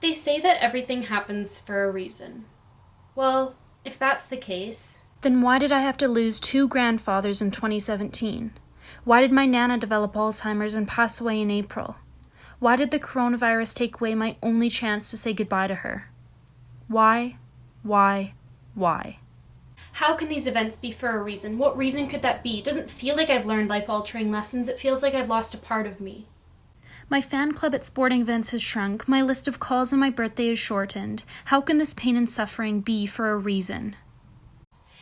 They say that everything happens for a reason. Well, if that's the case, then why did I have to lose 2 grandfathers in 2017? Why did my Nana develop Alzheimer's and pass away in April? Why did the coronavirus take away my only chance to say goodbye to her? Why? Why? How can these events be for a reason? What reason could that be? It doesn't feel like I've learned life-altering lessons. It feels like I've lost a part of me. My fan club at sporting events has shrunk. My list of calls on my birthday is shortened. How can this pain and suffering be for a reason?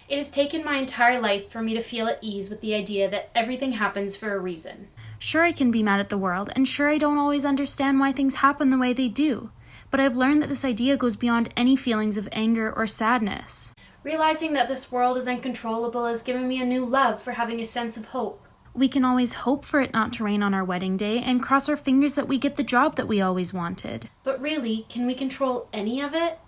It has taken my entire life for me to feel at ease with the idea that everything happens for a reason. Sure, I can be mad at the world, and sure, I don't always understand why things happen the way they do. But I've learned that this idea goes beyond any feelings of anger or sadness. Realizing that this world is uncontrollable has given me a new love for having a sense of hope. We can always hope for it not to rain on our wedding day and cross our fingers that we get the job that we always wanted. But really, can we control any of it?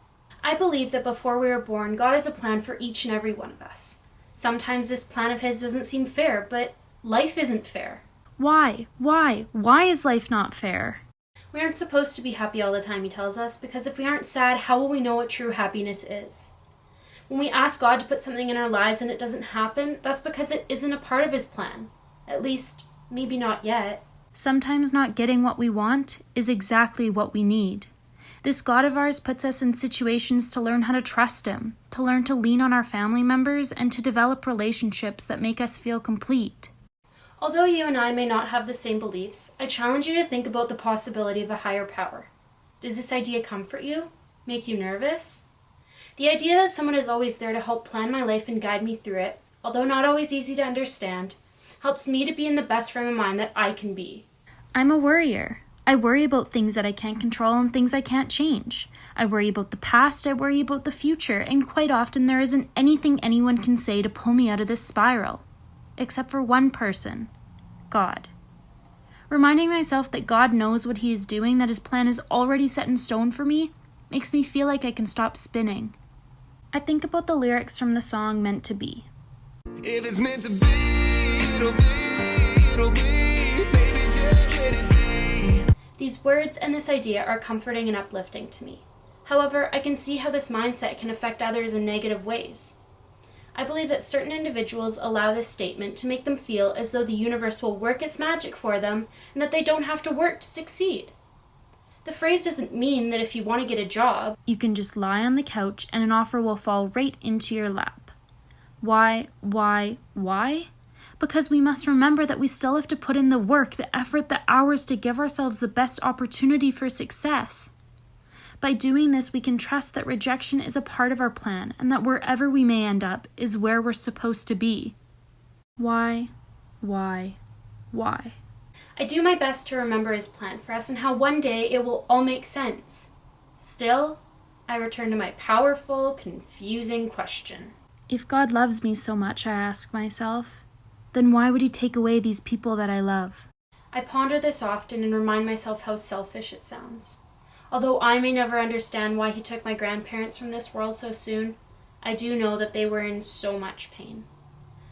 I believe that before we were born, God has a plan for each and every one of us. Sometimes this plan of His doesn't seem fair, but life isn't fair. Why? Why is life not fair? We aren't supposed to be happy all the time, He tells us, because if we aren't sad, how will we know what true happiness is? When we ask God to put something in our lives and it doesn't happen, that's because it isn't a part of His plan. At least, maybe not yet. Sometimes not getting what we want is exactly what we need. This God of ours puts us in situations to learn how to trust Him, to learn to lean on our family members, and to develop relationships that make us feel complete. Although you and I may not have the same beliefs, I challenge you to think about the possibility of a higher power. Does this idea comfort you? Make you nervous? The idea that someone is always there to help plan my life and guide me through it, although not always easy to understand, helps me to be in the best frame of mind that I can be. I'm a worrier. I worry about things that I can't control and things I can't change. I worry about the past, I worry about the future, and quite often there isn't anything anyone can say to pull me out of this spiral. Except for one person, God. Reminding myself that God knows what He is doing, that His plan is already set in stone for me, makes me feel like I can stop spinning. I think about the lyrics from the song Meant to Be. If it's meant to be, it'll be, it'll be, baby, just let it be. These words and this idea are comforting and uplifting to me. However, I can see how this mindset can affect others in negative ways. I believe that certain individuals allow this statement to make them feel as though the universe will work its magic for them and that they don't have to work to succeed. The phrase doesn't mean that if you want to get a job, you can just lie on the couch and an offer will fall right into your lap. Why? Because we must remember that we still have to put in the work, the effort, the hours to give ourselves the best opportunity for success. By doing this, we can trust that rejection is a part of our plan and that wherever we may end up is where we're supposed to be. Why? I do my best to remember His plan for us and how one day it will all make sense. Still, I return to my powerful, confusing question. If God loves me so much, I ask myself, then why would He take away these people that I love? I ponder this often and remind myself how selfish it sounds. Although I may never understand why He took my grandparents from this world so soon, I do know that they were in so much pain.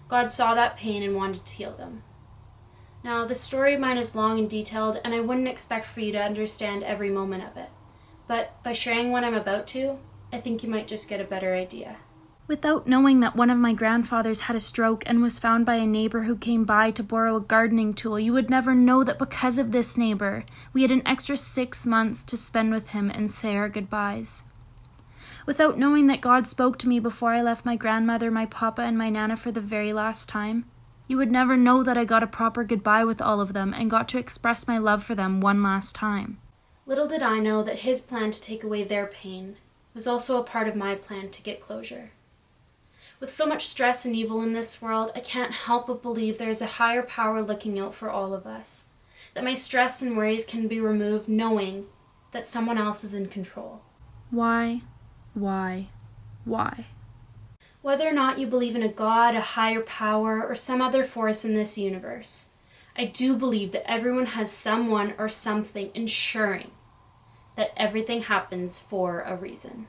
God saw that pain and wanted to heal them. Now, this story of mine is long and detailed, and I wouldn't expect for you to understand every moment of it. But by sharing what I'm about to, I think you might just get a better idea. Without knowing that one of my grandfathers had a stroke and was found by a neighbor who came by to borrow a gardening tool, you would never know that because of this neighbor, we had an extra 6 months to spend with him and say our goodbyes. Without knowing that God spoke to me before I left my grandmother, my papa, and my nana for the very last time, you would never know that I got a proper goodbye with all of them and got to express my love for them one last time. Little did I know that His plan to take away their pain was also a part of my plan to get closure. With so much stress and evil in this world, I can't help but believe there is a higher power looking out for all of us, that my stress and worries can be removed knowing that someone else is in control. Why? Whether or not you believe in a God, a higher power, or some other force in this universe, I do believe that everyone has someone or something ensuring that everything happens for a reason.